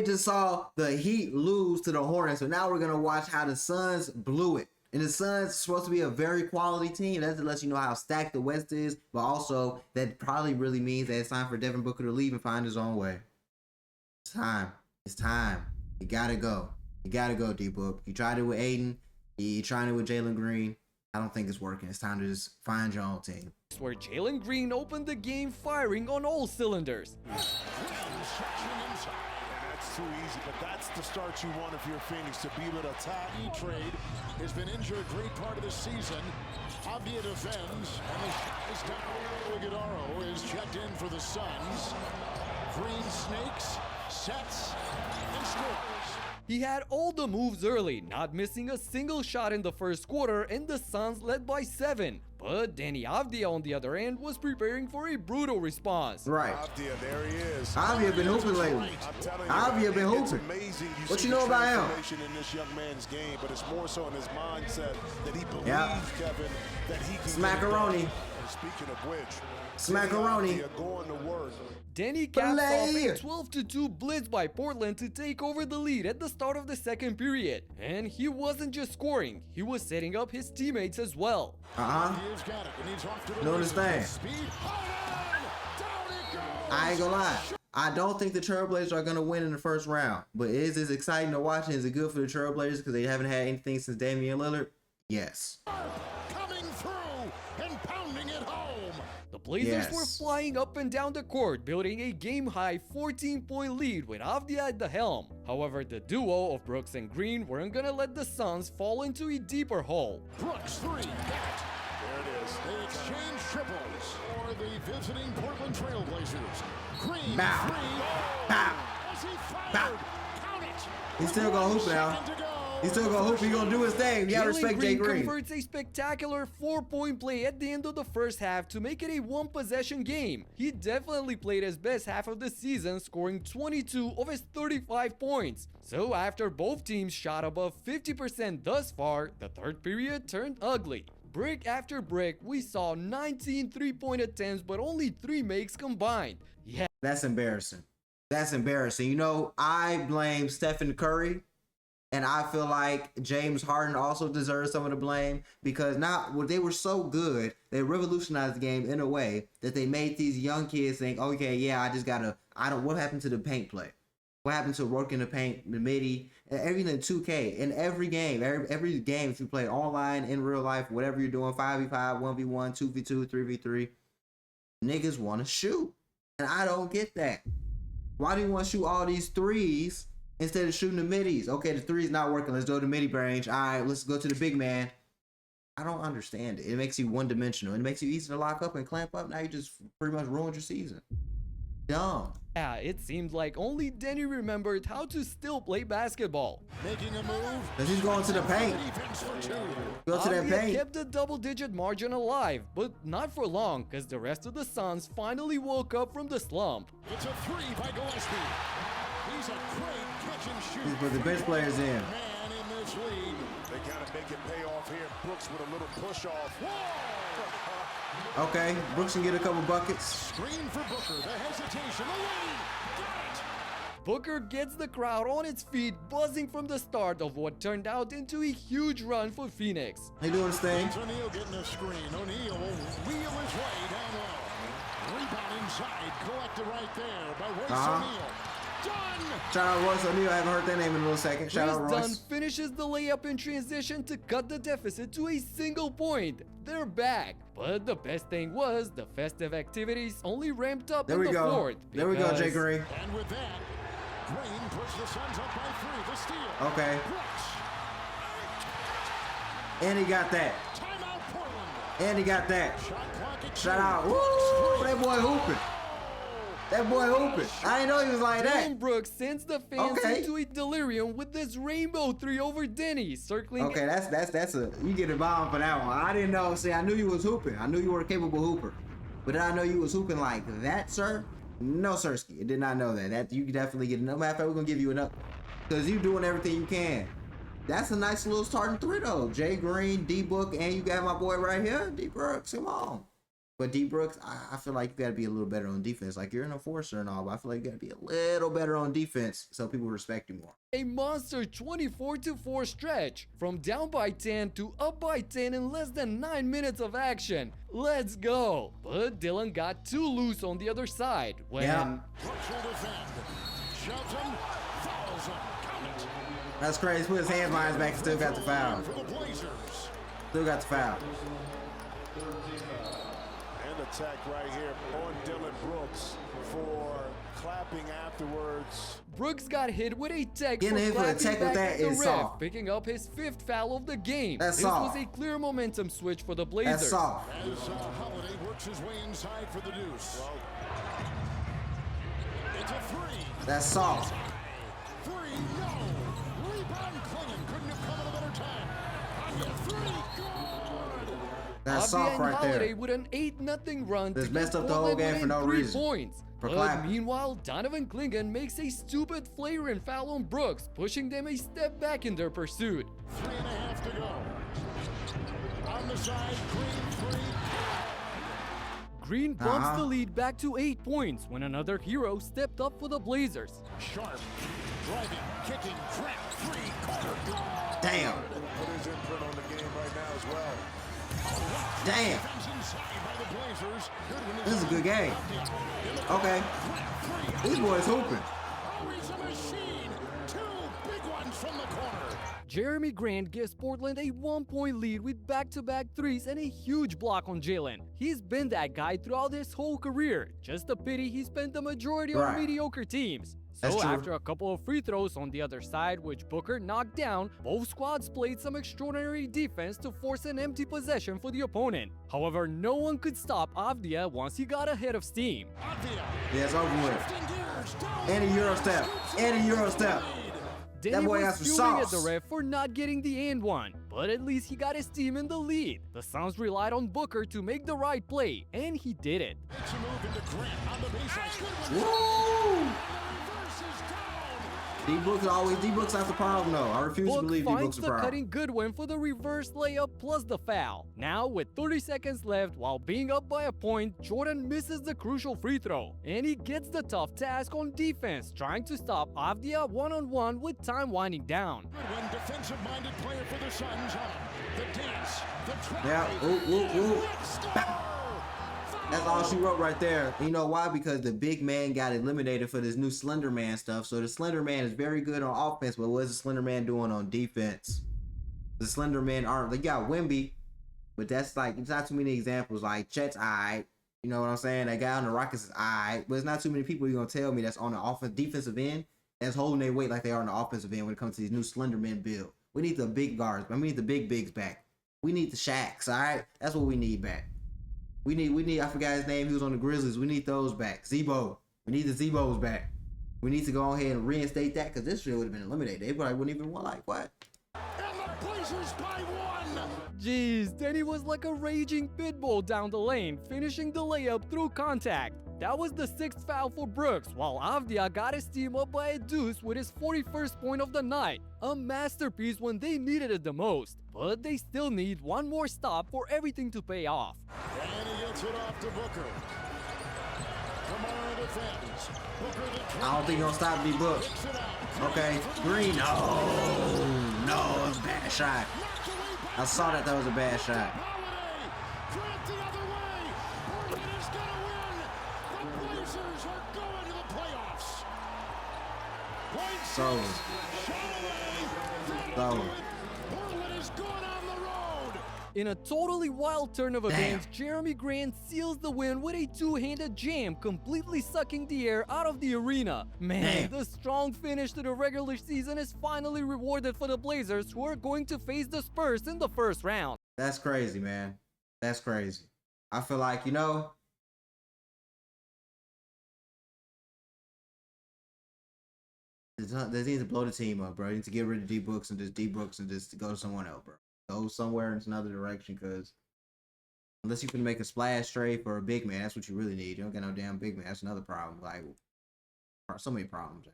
We just saw the Heat lose to the Hornets, so now we're gonna watch how the Suns blew it. And the Suns are supposed to be a very quality team. That lets you know how stacked the West is, but also that probably really means that it's time for Devin Booker to leave and find his own way. It's time. It's time. You gotta go. You gotta go, D-Book. You tried it with Aiden. You trying it with Jalen Green. I don't think it's working. It's time to just find your own team. Where Jalen Green opened the game firing on all cylinders. Too easy, but that's the start you want if you're Phoenix, to be able to attack. Trade has been injured a great part of the season. Avdia defends, and the shot is down. Iguodala is checked in for the Suns. Green snakes, sets, and scores. He had all the moves early, not missing a single shot in the first quarter, and the Suns led by 7. But Danny Avdia, on the other end, was preparing for a brutal response. Right. Avdia, there he is. Avdia been hooping lately. Avdia been hooping. What you know about him? In this young man's game, but it's more so in his mindset that he believes, Kevin, that he can. Smackaroni. Speaking of which, Smackaroni. Going to work. Danny capped off a 12-2 blitz by Portland to take over the lead at the start of the second period. And he wasn't just scoring, he was setting up his teammates as well. Don't understand. I ain't gonna lie. I don't think the TrailBlazers are gonna win in the first round. But is this exciting to watch? And is it good for the TrailBlazers because they haven't had anything since Damian Lillard? Yes. Coming through and pounding it home. The Blazers were flying up and down the court, building a game-high 14-point lead with Avdia at the helm. However, the duo of Brooks and Green weren't gonna let the Suns fall into a deeper hole. Brooks 3. There it is. They exchange triples for the visiting Portland TrailBlazers. Green 3. Bow. As he fired. Count it. He's still gonna hoop now. He's still gonna hoop. He's gonna do his thing. You gotta respect Jay Green. Converts a spectacular 4-point play at the end of the first half to make it a one-possession game. He definitely played his best half of the season, scoring 22 of his 35 points. So after both teams shot above 50% thus far, the third period turned ugly. Brick after brick, we saw 19 three-point attempts, but only 3 makes combined. Yeah, that's embarrassing. That's embarrassing. You know, I blame Stephen Curry. And I feel like James Harden also deserves some of the blame because they were so good, they revolutionized the game in a way that they made these young kids think, okay, yeah, what happened to the paint play? What happened to working the paint, the midi, everything in 2K, in every game, every game if you play online, in real life, whatever you're doing, 5v5, 1v1, 2v2, 3v3, niggas want to shoot. And I don't get that. Why do you want to shoot all these threes instead of shooting the middies? Okay, the three's not working. Let's go to the midi range. All right, let's go to the big man. I don't understand it. It makes you one-dimensional. It makes you easy to lock up and clamp up. Now you just pretty much ruined your season. Dumb. Yeah, it seemed like only Danny remembered how to still play basketball. Making a move. Because he's going to the paint. Go to that paint. Kept the double-digit margin alive, but not for long, because the rest of the Suns finally woke up from the slump. It's a 3 by Gillespie. He's a great catch and shoot. He's put the bench players in. Man in this league. They gotta make it pay off here. Brooks with a little push off. Okay, Brooks can get a couple buckets. Screen for Booker. The hesitation. The lead. Got it. Booker gets the crowd on its feet, buzzing from the start of what turned out into a huge run for Phoenix. He doing his thing. O'Neal getting a screen. O'Neal will wheel his way down low. Rebound inside. Collected right there by Royce O'Neal. Done. Shout out Royce O'Neal. I haven't heard that name in a little second. Shout out Royce. Dunn finishes the layup in transition to cut the deficit to a single point. They're back. But the best thing was the festive activities only ramped up in the fourth. There we go, Jay Green. And with that, Green puts the Suns up by 3. The steal. Okay. Brooks. And he got that. Timeout Portland. And he got that. Shot clock at Shout out. Woo! That boy hooping. That boy hooping. I didn't know he was like that. Brooks sends the fans into a delirium with this rainbow 3 over Denny, circling. Okay, that's a you get a bomb for that one. I didn't know. See, I knew you was hooping. I knew you were a capable hooper, but did I know you was hooping like that, sir? No, Sirski. I did not know that. That you could definitely get another. Matter of fact, we're gonna give you another because you doing everything you can. That's a nice little starting 3 though. Jay Green, D Book, and you got my boy right here, D Brooks. Come on. But D Brooks, I feel like you got to be a little better on defense. Like, you're an enforcer and all, but I feel like you got to be a little better on defense so people respect you more. A monster 24-4 stretch from down by 10 to up by 10 in less than 9 minutes of action. Let's go. But Dylan got too loose on the other side when Brooks will defend. Shelton fouls him. Count it. That's crazy. Put his hands behind his back and still got the foul. For the Blazers. Still got the foul. And attack right here on Dylan Brooks for clapping afterwards. Brooks got hit with a tech Getting for hit with a clapping tech with back that at the is ref, soft. picking up his 5th foul of the game. That's this soft. was a clear momentum switch for the Blazers. That's soft. As Holiday works his way inside for the deuce. It's a three. That's soft. Three, no. Rebound Clingan. Couldn't have come at a better time. On the three, good. That's Avdia soft and right Holiday there. with an 8-0 run Just to messed get up the whole Portland game for no within 3 reason. points. For But clapping. meanwhile, Donovan Clingan makes a stupid flagrant foul on Brooks, pushing them a step back in their pursuit. 3.5 to go. On the side, Green three. Green bumps the lead back to 8 points when another hero stepped up for the Blazers. Sharp. Driving, kicking, trap, three, corner, good. Damn. Put his imprint on the game right now as well. Damn. Defense inside by the Blazers. Good one This is a good game. Okay. These boys hooping. Oh, he's a machine. 2 big ones from the corner. Jeremy Grant gives Portland a 1-point lead with back-to-back threes and a huge block on Jalen. He's been that guy throughout his whole career. Just a pity he spent the majority on Right. mediocre teams. That's So true. after a couple of free throws on the other side, which Booker knocked down, both squads played some extraordinary defense to force an empty possession for the opponent. However, no one could stop Avdia once he got ahead of steam. Avdia. Yeah, it's over with. Shifting gears. Down. And a Euro step. And a Euro step. Danny boy was got some fuming at sauce. the ref for not getting the and one, but at least he got his team in the lead. The Suns relied on Booker to make the right play, and he did it. Makes a move into Grant on the baseline. Good one. Woo! Reverse is down. D Brooks not the problem though. I refuse to Book believe D Brooks finds the the problem. cutting Goodwin for the reverse layup plus the foul. Now, with 30 seconds left, while being up by a point, Jordan misses the crucial free throw. And he gets the tough task on defense, trying to stop Avdia one-on-one with time winding down. Goodwin, defensive-minded player for the Suns. On the dance, the try. Yeah. Ooh, ooh, ooh. Score! That's all she wrote right there. You know why? Because the big man got eliminated for this new Slender Man stuff. So the Slender Man is very good on offense, but what's the Slender Man doing on defense? The Slender Men aren't. They got Wemby, but that's like, it's not too many examples. Like Chet's alright. You know what I'm saying? That guy on the Rockets is alright, but it's not too many people you're gonna tell me that's on the defensive end that's holding their weight like they are on the offensive end when it comes to these new Slender Men build. We need the big guards, but we need the big bigs back. We need the Shaqs, alright? That's what we need back. We need, I forgot his name, he was on the Grizzlies. We need those back. Zebo. We need the Zebos back. We need to go ahead and reinstate that because this shit would have been eliminated. They probably wouldn't even want, like, what? And the Blazers by 1. Jeez, Danny was like a raging pit bull down the lane, finishing the layup through contact. That was the 6th foul for Brooks, while Avdia got his team up by a deuce with his 41st point of the night. A masterpiece when they needed it the most. But they still need one more stop for everything to pay off. And he gets it off to Booker. Kamara defends. Booker the I don't think you're going to stop D Brooks. kicks it out. Okay. Green. No, it was a bad shot. Knocked away by I saw that was a bad shot. Holiday. Grant the other way. Portland is going to win. The Blazers are going to the playoffs. Point So, Holiday. Portland is going on the road. In a totally wild turn of events, Jeremy Grant seals the win with a two-handed jam, completely sucking the air out of the arena. Man, Damn. the strong finish to the regular season is finally rewarded for the Blazers, who are going to face the Spurs in the first round. that's crazy, man. That's crazy. I feel like, you know, they need to blow the team up, bro. They need to get rid of D Brooks and just go to someone else, bro. Go somewhere in another direction, because unless you can make a splash trade for a big man, that's what you really need. You don't get no damn big man. That's another problem. Like, so many problems.